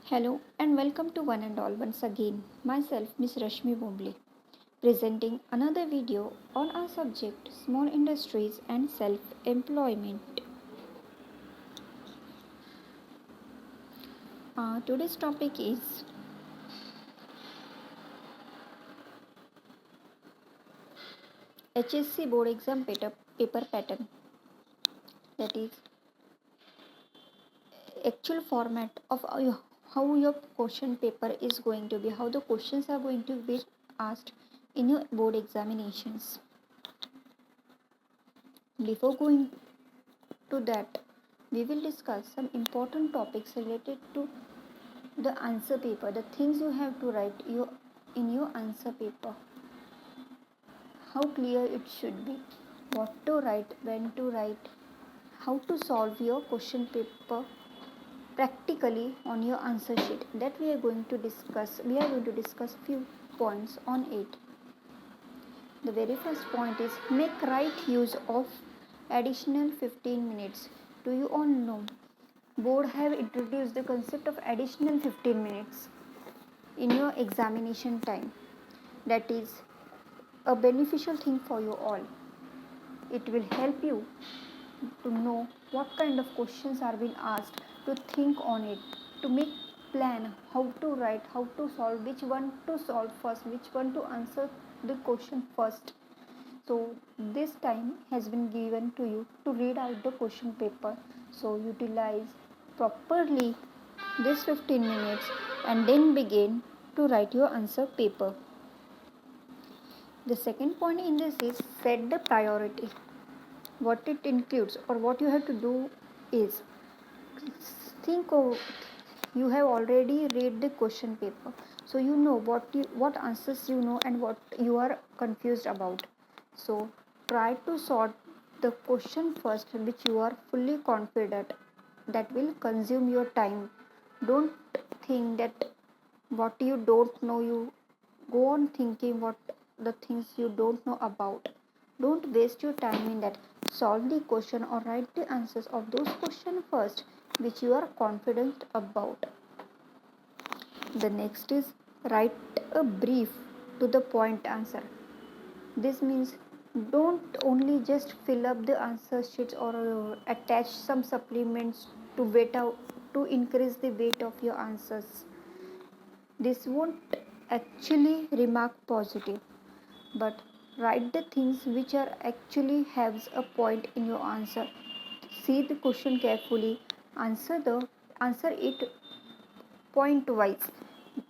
Hello and welcome to One and All once again. Myself, Miss Rashmi Bombly, presenting another video on our subject small industries and self employment. Today's topic is HSC board exam paper pattern, that is, actual format of how your question paper is going to be, how the questions are going to be asked in your board examinations. Before going to that, we will discuss some important topics related to the answer paper, the things you have to write in your answer paper, how clear it should be, what to write, when to write, how to solve your question paper practically on your answer sheet. That we are going to discuss few points on it. The very first point is make right use of additional 15 minutes. Do you all know board have introduced the concept of additional 15 minutes in your examination time? That is a beneficial thing for you all. It will help you to know what kind of questions are being asked, to think on it, to make plan how to write, how to solve, which one to solve first, which one to answer the question first. So this time has been given to you to read out the question paper. So utilize properly this 15 minutes and then begin to write your answer paper. The second point in this is set the priority. What it includes or what you have to do is think of, you have already read the question paper, so you know what answers you know and what you are confused about. So try to sort the question first which you are fully confident that will consume your time. Don't think that what you don't know, you go on thinking what the things you don't know about. Don't waste your time in that. Solve the question or write the answers of those questions first which you are confident about. The next is write a brief to the point answer. This means don't only just fill up the answer sheets or attach some supplements to weight out to increase the weight of your answers. This won't actually remark positive, but write the things which are actually has a point in your answer. See the question carefully, answer it point wise.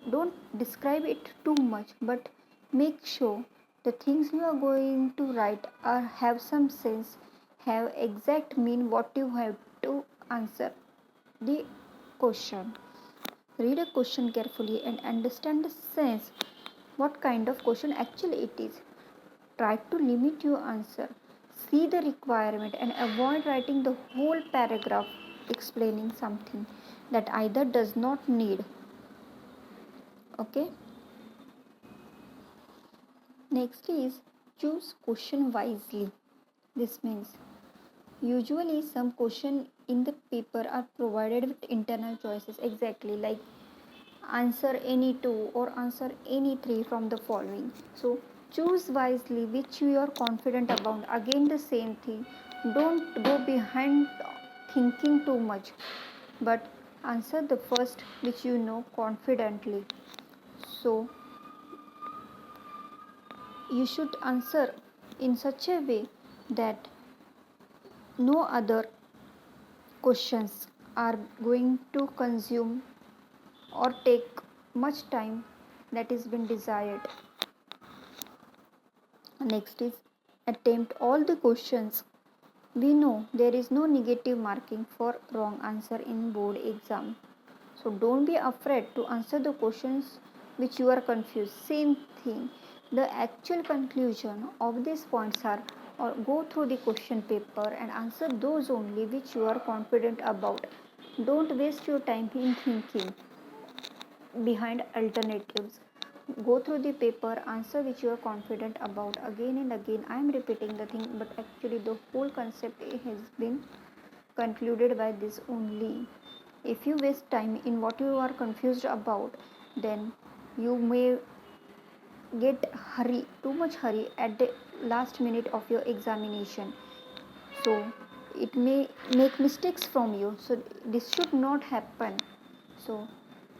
Don't describe it too much, but make sure the things you are going to write are have some sense, have exact mean what you have to answer the question. Read a question carefully and understand the sense, what kind of question actually it is. Try to limit your answer. See the requirement and avoid writing the whole paragraph explaining something that either does not need. Okay. Next is choose question wisely. This means usually some question in the paper are provided with internal choices, exactly like answer any two or answer any three from the following. So choose wisely which you are confident about. Again the same thing. Don't go behind thinking too much, but answer the first which you know confidently. So you should answer in such a way that no other questions are going to consume or take much time that is been desired. Next is attempt all the questions. We know there is no negative marking for wrong answer in board exam. So don't be afraid to answer the questions which you are confused. Same thing. The actual conclusion of these points are or go through the question paper and answer those only which you are confident about. Don't waste your time in thinking behind alternatives. Go through the paper, answer which you are confident about. Again and again I am repeating the thing, but actually the whole concept has been concluded by this only. If you waste time in what you are confused about, then you may get too much hurry at the last minute of your examination. So it may make mistakes from you. So this should not happen. So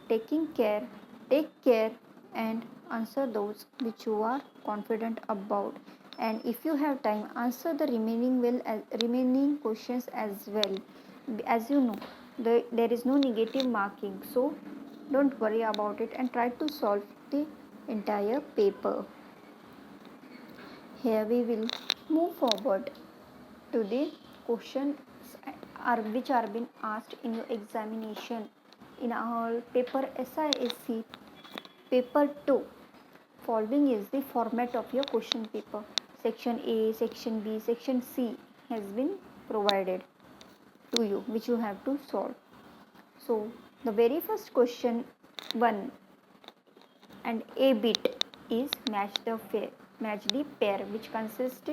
take care and answer those which you are confident about. And if you have time, answer the remaining questions as well. As you know, there is no negative marking, so don't worry about it and try to solve the entire paper. Here we will move forward to the questions which are being asked in your examination in our paper SISC paper 2. Following is the format of your question paper. Section A, section B, section C has been provided to you, which you have to solve. So the very first question 1 and A bit is match the pair, which consists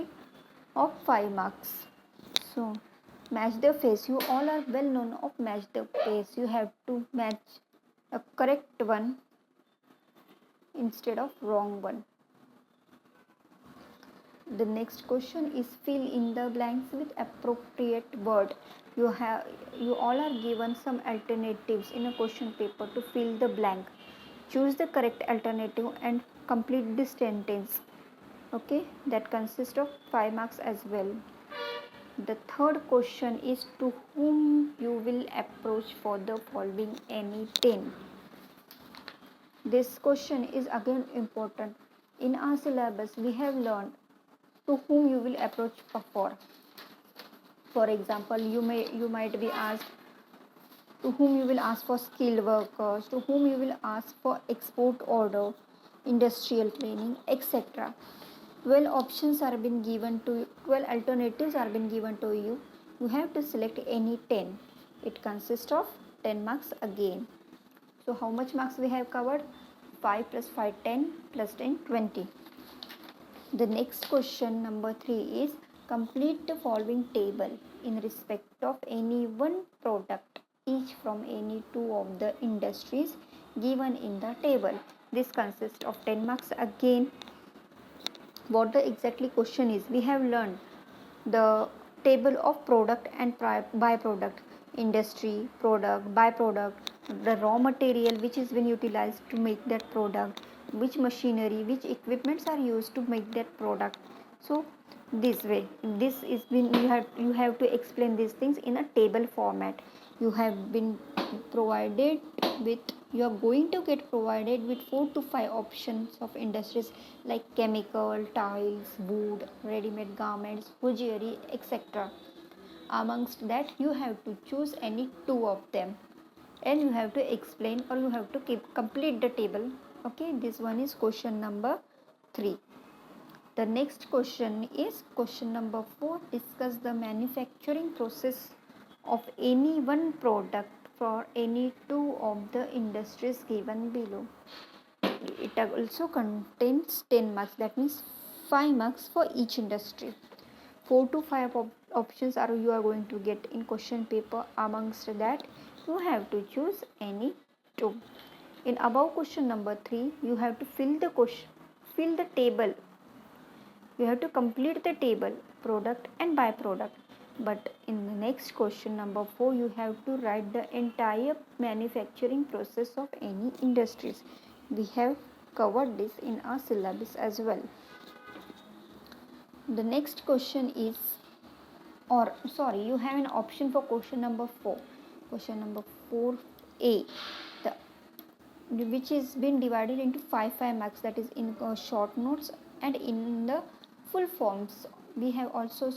of 5 marks. So match the face, you all are well known of match the face. You have to match a correct one instead of wrong one. The next question is fill in the blanks with appropriate word. You all are given some alternatives in a question paper to fill the blank. Choose the correct alternative and complete the sentence. Okay, that consists of 5 marks as well. The third question is to whom you will approach for the following any 10. This question is again important. In our syllabus, we have learned to whom you will approach for. For example, you might be asked to whom you will ask for skilled workers, to whom you will ask for export order, industrial training, etc. 12 options are being given to you, 12 alternatives are being given to you. You have to select any 10. It consists of 10 marks again. So how much marks we have covered? 5 plus 5 10 plus 10 20. The next question number 3 is complete the following table in respect of any one product each from any two of the industries given in the table. This consists of 10 marks again. What the exactly question is, we have learned the table of product and byproduct, industry, product, byproduct, the raw material which is been utilized to make that product, which machinery, which equipments are used to make that product. So this way, this is been you have to explain these things in a table format. You have been provided with you are going to get provided with 4 to 5 options of industries like chemical, tiles, wood, ready-made garments, hosiery, etc. Amongst that, you have to choose any 2 of them and you have to explain or you have to complete the table. Okay, this one is question number 3. The next question is question number 4. Discuss the manufacturing process of any one product for any two of the industries given below. It also contains 10 marks, that means 5 marks for each industry. 4 to 5 options are you are going to get in question paper. Amongst that, you have to choose any 2. In above question number 3, you have to fill the table. You have to complete the table, product and byproduct. But in the next question number 4, you have to write the entire manufacturing process of any industries. We have covered this in our syllabus as well. The next question is, you have an option for question number 4. Question number 4A, which is been divided into 5 marks, that is in short notes and in the full forms. We have also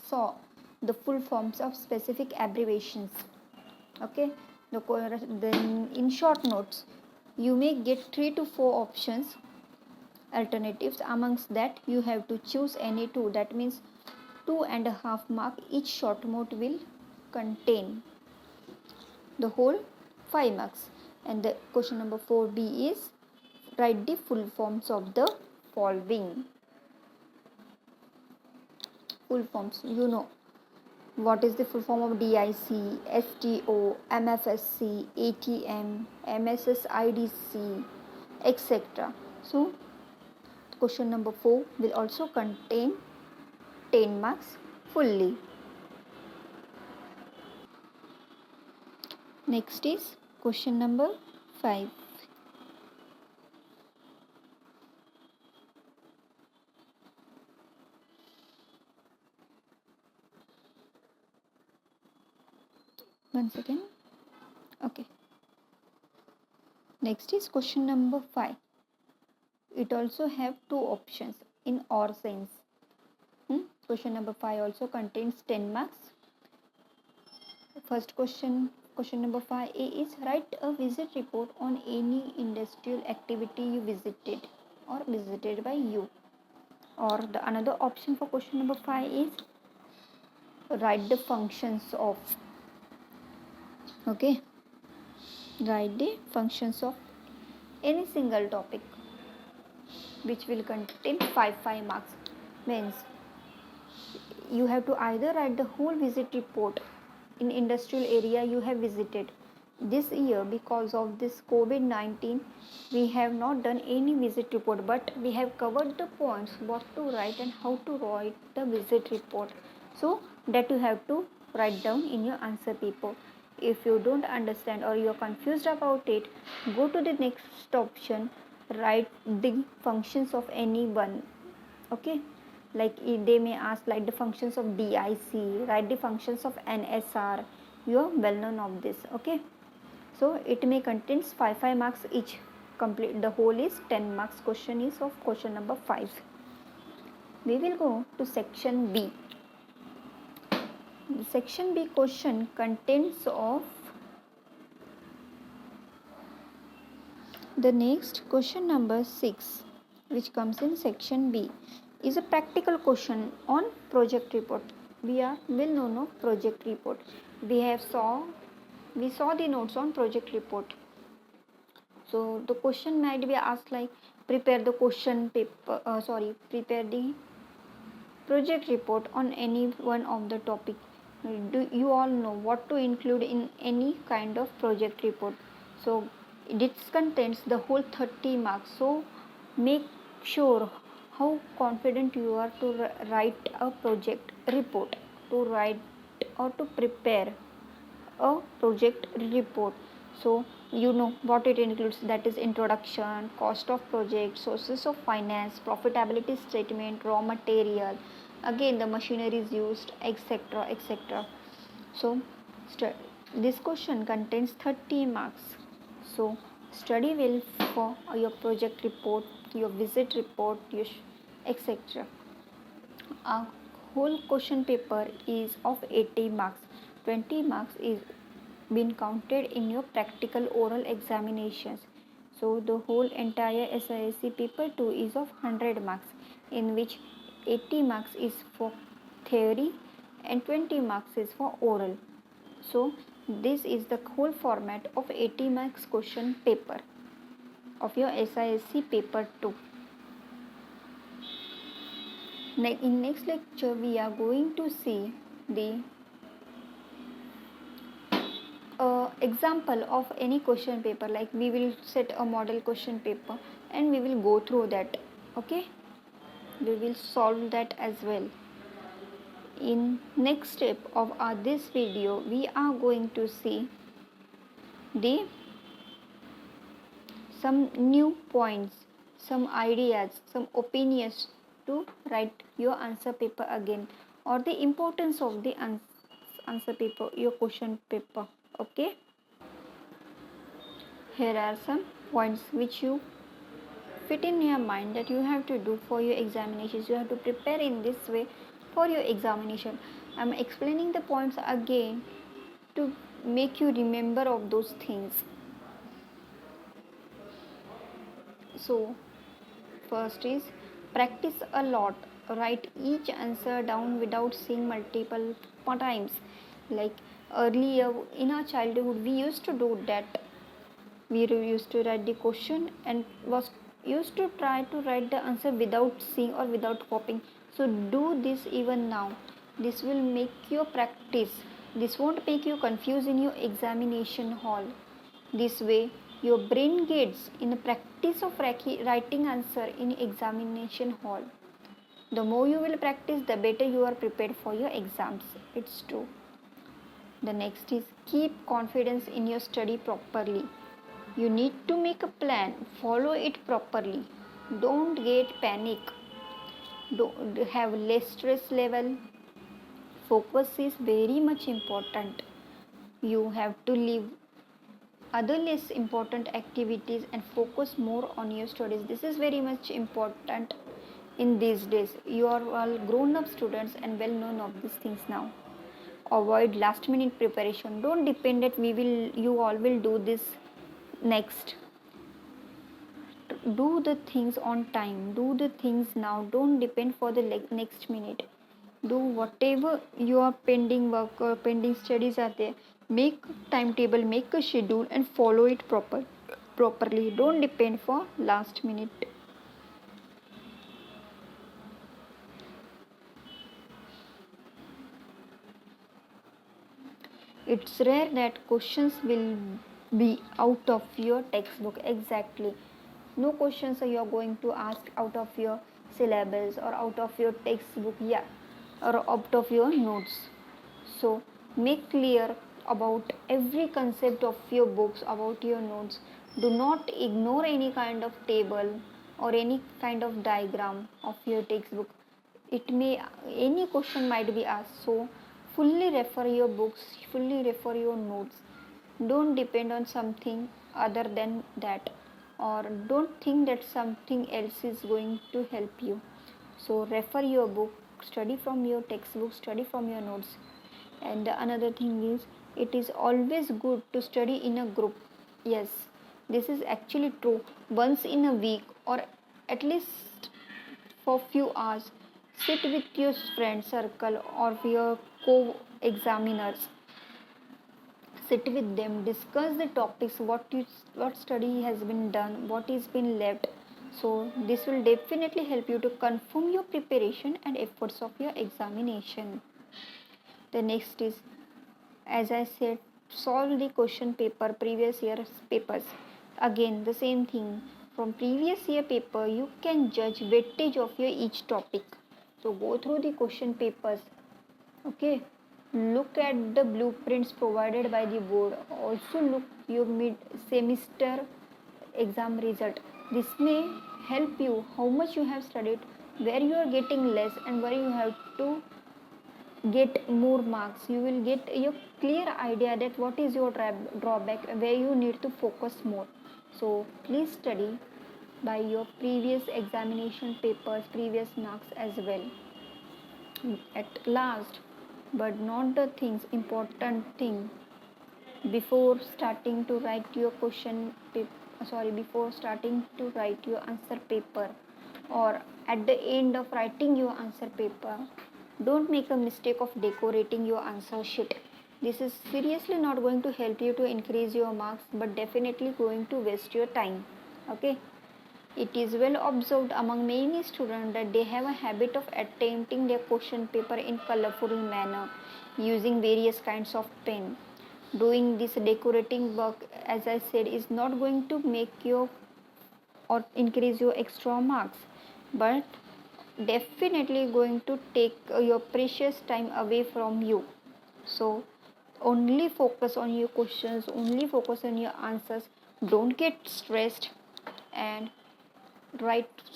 saw the full forms of specific abbreviations. Okay, then in short notes you may get 3 to 4 options alternatives. Amongst that, you have to choose any 2. That means 2.5 mark each short note will contain the whole 5 marks. And the question number 4B is write the full forms of the following. Full forms, you know what is the full form of DIC, STO, MFSC, ATM, MSSIDC, etc. So question number 4 will also contain 10 marks fully. Next is question number 5. Once again. Okay. Next is question number 5. It also have 2 options in or sense. Question number 5 also contains 10 marks. First question number 5A is write a visit report on any industrial activity you visited or visited by you. Or the another option for question number 5 is write the functions of. Okay, write the functions of any single topic which will contain 5 marks. Means you have to either write the whole visit report in industrial area you have visited. This year, because of this COVID-19, we have not done any visit report, but we have covered the points what to write and how to write the visit report. So that you have to write down in your answer paper. If you don't understand or you are confused about it, go to the next option, write the functions of any one. Okay, like they may ask like the functions of DIC, write the functions of NSR. You are well known of this. Okay, so it may contains 5 marks each. Complete the whole is 10 marks. Question is of question number 5. We will go to section B. The section B question contains of the next question number 6, which comes in section B, is a practical question on project report. We are well known of project report. We saw the notes on project report. So the question might be asked like prepare the question paper. Prepare the project report on any one of the topic. Do you all know what to include in any kind of project report? So it contains the whole 30 marks. So make sure how confident you are to write a project report, to write or to prepare a project report. So you know what it includes, that is introduction, cost of project, sources of finance, profitability statement, raw material, again the machinery is used, etc, etc. So this question contains 30 marks. So study well for your project report, your visit report, your etc. A whole question paper is of 80 marks. 20 marks is been counted in your practical oral examinations. So the whole entire HSC paper 2 is of 100 marks, in which 80 marks is for theory and 20 marks is for oral. So this is the whole format of 80 marks question paper of your HSC paper 2. In next lecture we are going to see the example of any question paper, like we will set a model question paper and we will go through that. Okay, we will solve that as well. In next step of this video we are going to see the some new points, some ideas, some opinions to write your answer paper again, or the importance of the answer paper, your question paper. Okay, here are some points which you fit in your mind that you have to do for your examinations. You have to prepare in this way for your examination. I am explaining the points again to make you remember of those things. So first is practice a lot. Write each answer down without seeing multiple times. Like earlier in our childhood we used to do that. We used to write the question and used to try to write the answer without seeing or without copying. So do this even now. This will make you practice. This won't make you confused in your examination hall. This way, your brain gets in the practice of writing answer in examination hall. The more you will practice, the better you are prepared for your exams. It's true. The next is keep confidence in your study properly. You need to make a plan, follow it properly. Don't get panic. Don't have less stress level. Focus is very much important. You have to leave other less important activities and focus more on your studies. This is very much important in these days. You are all grown up students and well known of these things now. Avoid last minute preparation. Don't depend that you all will do this next. Do the things on time. Do the things now. Don't depend for the next minute. Do whatever your pending work or pending studies are there. Make timetable, make a schedule and follow it properly. Don't depend for last minute. It's rare that questions will be out of your textbook. Exactly. No questions are you going to ask out of your syllabus or out of your textbook, yeah, or out of your notes. So make clear about every concept of your books, about your notes. Do not ignore any kind of table or any kind of diagram of your textbook. Any question might be asked. So fully refer your books, fully refer your notes. Don't depend on something other than that, or don't think that something else is going to help you. So refer your book, study from your textbook, study from your notes. And another thing is, it is always good to study in a group. Yes, this is actually true. Once in a week or at least for few hours, sit with your friend circle or your co-examiners. Sit with them, discuss the topics, what study has been done, what is been left. So this will definitely help you to confirm your preparation and efforts of your examination. The next is, as I said, solve the question paper, previous year papers. Again, the same thing. From previous year paper, you can judge weightage of your each topic. So go through the question papers. Okay. Look at the blueprints provided by the board. Also look your mid semester exam result. This may help you how much you have studied, where you are getting less and where you have to get more marks. You will get a clear idea that what is your drawback, where you need to focus more. So please study by your previous examination papers, previous marks as well. At last, but not the things, important thing, before starting to write your before starting to write your answer paper, or at the end of writing your answer paper, don't make a mistake of decorating your answer sheet. This is seriously not going to help you to increase your marks, but definitely going to waste your time. Okay. It is well observed among many students that they have a habit of attempting their question paper in colorful manner using various kinds of pen. Doing this decorating work, as I said, is not going to make you or increase your extra marks, but definitely going to take your precious time away from you. So only focus on your questions, only focus on your answers. Don't get stressed and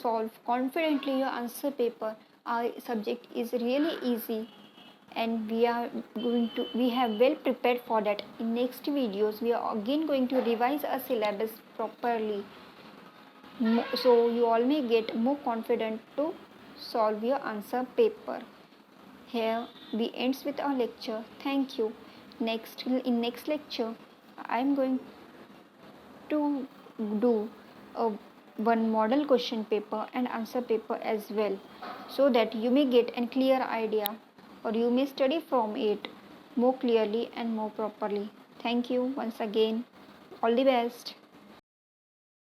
solve confidently your answer paper. Our subject is really easy and we have well prepared for that. In next videos we are again going to revise our syllabus properly, so you all may get more confident to solve your answer paper. Here we ends with our lecture. Thank you. In next lecture I am going to do a one model question paper and answer paper as well, so that you may get a clear idea or you may study from it more clearly and more properly. Thank you once again. All the best.